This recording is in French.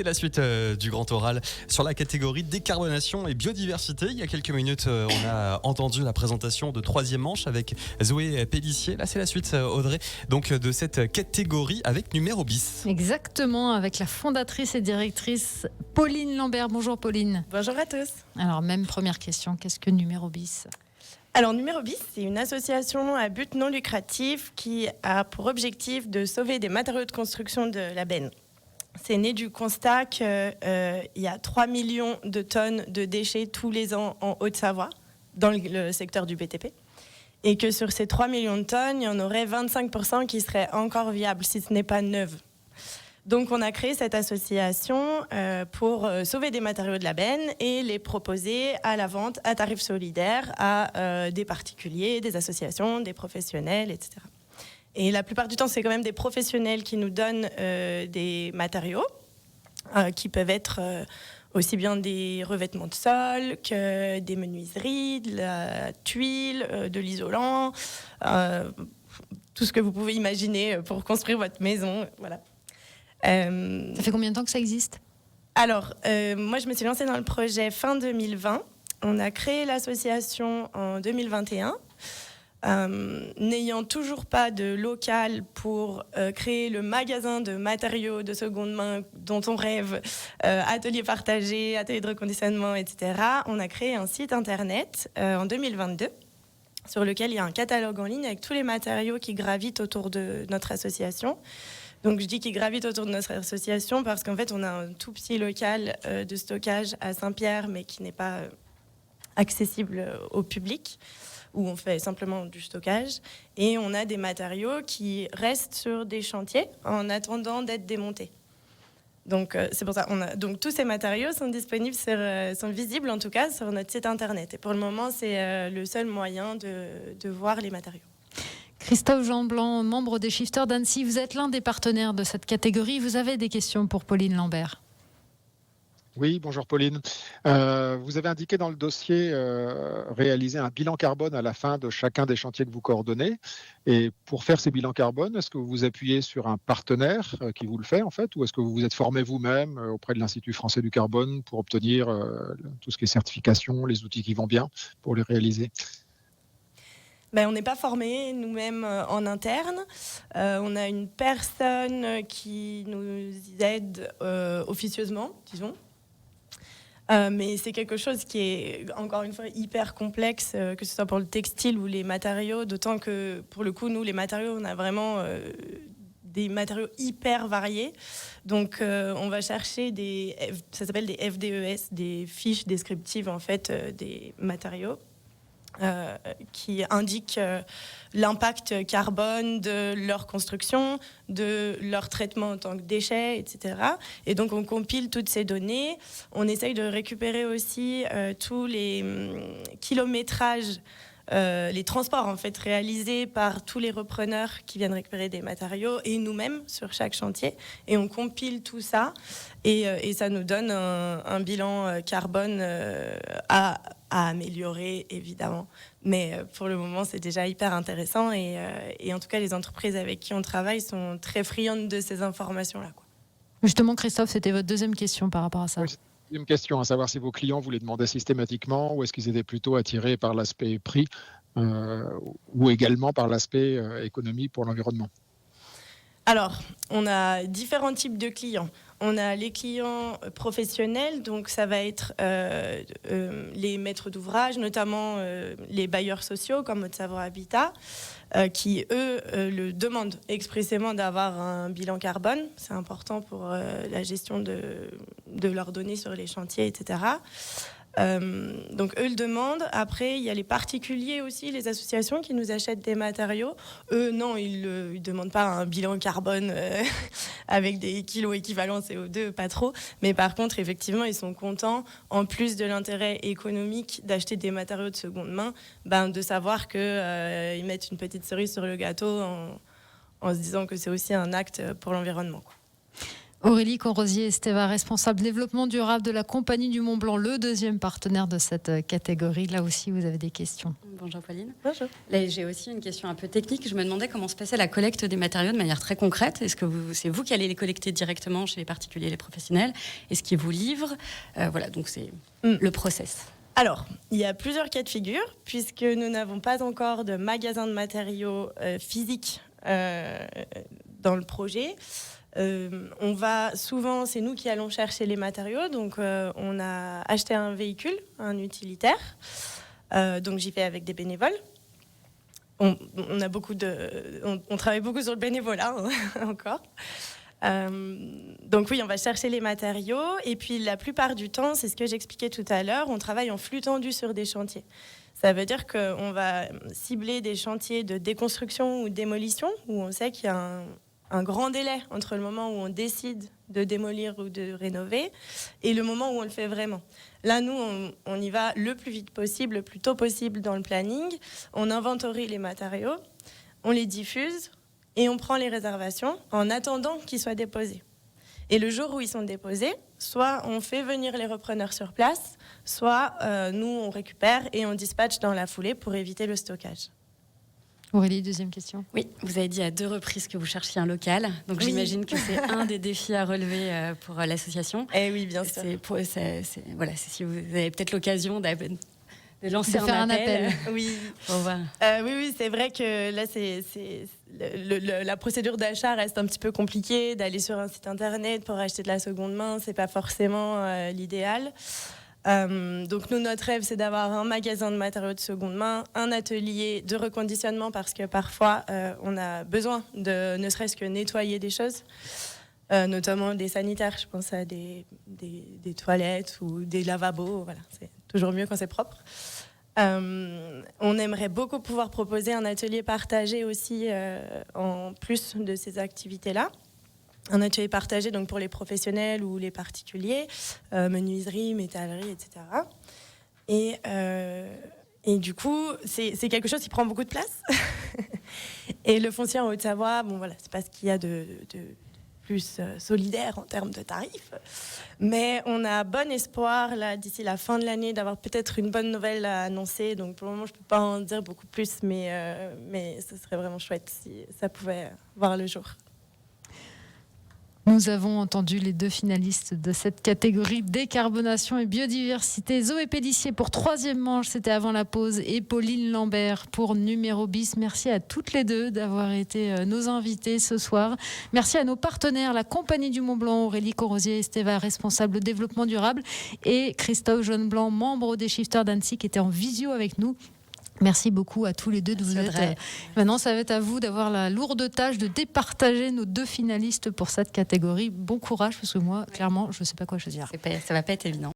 c'est la suite du grand oral sur la catégorie décarbonation et biodiversité. Il y a quelques minutes, on a entendu la présentation de troisième manche avec Zoé Pellissier. Là, c'est la suite, Audrey, donc de cette catégorie avec numéro bis. Exactement, avec la fondatrice et directrice Pauline Lambert. Bonjour Pauline. Bonjour à tous. Alors, même première question, qu'est-ce que numéro bis ? Alors, Numéro bis, c'est une association à but non lucratif qui a pour objectif de sauver des matériaux de construction de la benne. C'est né du constat qu'il y a 3 millions de tonnes de déchets tous les ans en Haute-Savoie, dans le secteur du BTP. Et que sur ces 3 millions de tonnes, il y en aurait 25% qui seraient encore viables, si ce n'est pas neuves. Donc on a créé cette association pour sauver des matériaux de la benne et les proposer à la vente à tarif solidaire à des particuliers, des associations, des professionnels, etc. Et la plupart du temps, c'est quand même des professionnels qui nous donnent des matériaux qui peuvent être aussi bien des revêtements de sol que des menuiseries, de la tuile, de l'isolant, tout ce que vous pouvez imaginer pour construire votre maison. Voilà. Ça fait combien de temps que ça existe ? Alors, moi, je me suis lancée dans le projet fin 2020. On a créé l'association en 2021. N'ayant toujours pas de local pour créer le magasin de matériaux de seconde main dont on rêve, atelier partagé, atelier de reconditionnement, etc., on a créé un site internet en 2022 sur lequel il y a un catalogue en ligne avec tous les matériaux qui gravitent autour de notre association. Donc je dis qu'ils gravitent autour de notre association parce qu'en fait on a un tout petit local de stockage à Saint-Pierre mais qui n'est pas accessible au public, où on fait simplement du stockage, et on a des matériaux qui restent sur des chantiers en attendant d'être démontés. Donc c'est pour ça donc tous ces matériaux sont disponibles sont visibles en tout cas sur notre site internet, et pour le moment c'est le seul moyen de voir les matériaux. Christophe Jean-Blanc, membre des Shifters d'Annecy, vous êtes l'un des partenaires de cette catégorie. Vous avez des questions pour Pauline Lambert ? Oui, bonjour Pauline. Vous avez indiqué dans le dossier réaliser un bilan carbone à la fin de chacun des chantiers que vous coordonnez. Et pour faire ces bilans carbone, est-ce que vous vous appuyez sur un partenaire qui vous le fait en fait, ou est-ce que vous vous êtes formé vous-même auprès de l'Institut français du carbone pour obtenir tout ce qui est certification, les outils qui vont bien pour les réaliser ? On n'est pas formés nous-mêmes en interne. On a une personne qui nous aide officieusement, disons. Mais c'est quelque chose qui est, encore une fois, hyper complexe, que ce soit pour le textile ou les matériaux, d'autant que, pour le coup, nous, les matériaux, on a vraiment des matériaux hyper variés. Donc, on va chercher ça s'appelle des FDES, des fiches descriptives, en fait, des matériaux. Qui indiquent l'impact carbone de leur construction, de leur traitement en tant que déchets, etc. Et donc on compile toutes ces données. On essaye de récupérer aussi tous les kilométrages, les transports en fait réalisés par tous les repreneurs qui viennent récupérer des matériaux et nous-mêmes sur chaque chantier. Et on compile tout ça et ça nous donne un bilan carbone à améliorer, évidemment. Mais pour le moment, c'est déjà hyper intéressant. Et en tout cas, les entreprises avec qui on travaille sont très friandes de ces informations-là, quoi. Justement, Christophe, c'était votre deuxième question par rapport à ça. Oui, une question, à savoir si vos clients vous les demandaient systématiquement, ou est-ce qu'ils étaient plutôt attirés par l'aspect prix ou également par l'aspect économie pour l'environnement ? Alors, on a différents types de clients. On a les clients professionnels, donc ça va être les maîtres d'ouvrage, notamment les bailleurs sociaux comme Haute-Savoie Habitat, qui, eux, le demandent expressément d'avoir un bilan carbone. C'est important pour la gestion de leurs données sur les chantiers, etc. Donc eux le demandent. Après, il y a les particuliers aussi, les associations qui nous achètent des matériaux. Eux, non, ils demandent pas un bilan carbone avec des kilos équivalents CO2, pas trop. Mais par contre, effectivement, ils sont contents, en plus de l'intérêt économique d'acheter des matériaux de seconde main, de savoir que ils mettent une petite cerise sur le gâteau en se disant que c'est aussi un acte pour l'environnement, quoi. Aurélie Corrosier-Esteva, responsable développement durable de la Compagnie du Mont Blanc, le deuxième partenaire de cette catégorie. Là aussi, vous avez des questions. Bonjour Pauline. Bonjour. Là, j'ai aussi une question un peu technique. Je me demandais comment se passait la collecte des matériaux de manière très concrète. Est-ce que c'est vous qui allez les collecter directement chez les particuliers et les professionnels? Est-ce qu'ils vous livrent? Voilà, donc c'est le process. Alors, il y a plusieurs cas de figure, puisque nous n'avons pas encore de magasin de matériaux physique dans le projet. On va souvent, c'est nous qui allons chercher les matériaux, donc on a acheté un véhicule, un utilitaire, donc j'y vais avec des bénévoles. On travaille beaucoup sur le bénévolat encore. Donc oui, on va chercher les matériaux et puis la plupart du temps, c'est ce que j'expliquais tout à l'heure, on travaille en flux tendu sur des chantiers. Ça veut dire qu'on va cibler des chantiers de déconstruction ou de démolition où on sait qu'il y a un grand délai entre le moment où on décide de démolir ou de rénover et le moment où on le fait vraiment. Là, nous, on y va le plus vite possible, le plus tôt possible dans le planning. On inventorie les matériaux, on les diffuse et on prend les réservations en attendant qu'ils soient déposés. Et le jour où ils sont déposés, soit on fait venir les repreneurs sur place, soit nous, on récupère et on dispatche dans la foulée pour éviter le stockage. Aurélie, deuxième question. Oui, vous avez dit à 2 reprises que vous cherchiez un local. Donc Oui. J'imagine que c'est un des défis à relever pour l'association. Eh oui, bien sûr. Voilà, c'est si vous avez peut-être l'occasion de lancer De faire un appel. Oui. Pour voir. Oui, c'est vrai que là, la procédure d'achat reste un petit peu compliquée. D'aller sur un site internet pour acheter de la seconde main, c'est pas forcément l'idéal. Donc nous, notre rêve, c'est d'avoir un magasin de matériaux de seconde main, un atelier de reconditionnement parce que parfois, on a besoin de ne serait-ce que nettoyer des choses, notamment des sanitaires. Je pense à des toilettes ou des lavabos. Voilà, c'est toujours mieux quand c'est propre. On aimerait beaucoup pouvoir proposer un atelier partagé aussi en plus de ces activités-là. Un atelier partagé donc pour les professionnels ou les particuliers, menuiserie, métallerie, etc. Et du coup, c'est quelque chose qui prend beaucoup de place. Et le foncier en Haute-Savoie, bon voilà, c'est pas ce qu'il y a de plus solidaire en termes de tarifs. Mais on a bon espoir, là, d'ici la fin de l'année, d'avoir peut-être une bonne nouvelle à annoncer. Donc pour le moment, je peux pas en dire beaucoup plus, mais ce serait vraiment chouette si ça pouvait voir le jour. Nous avons entendu les 2 finalistes de cette catégorie décarbonation et biodiversité. Zoé Pélissier pour 3e manche, c'était avant la pause, et Pauline Lambert pour numéro bis. Merci à toutes les 2 d'avoir été nos invités ce soir. Merci à nos partenaires, la Compagnie du Mont Blanc, Aurélie Corrosier-Esteva, responsable développement durable, et Christophe Jeune-Blanc, membre des Shifters d'Annecy, qui était en visio avec nous. Merci beaucoup à tous les 2 de vous être. Maintenant, ça va être à vous d'avoir la lourde tâche de départager nos 2 finalistes pour cette catégorie. Bon courage, parce que moi, clairement, je ne sais pas quoi choisir. Ça va pas être évident.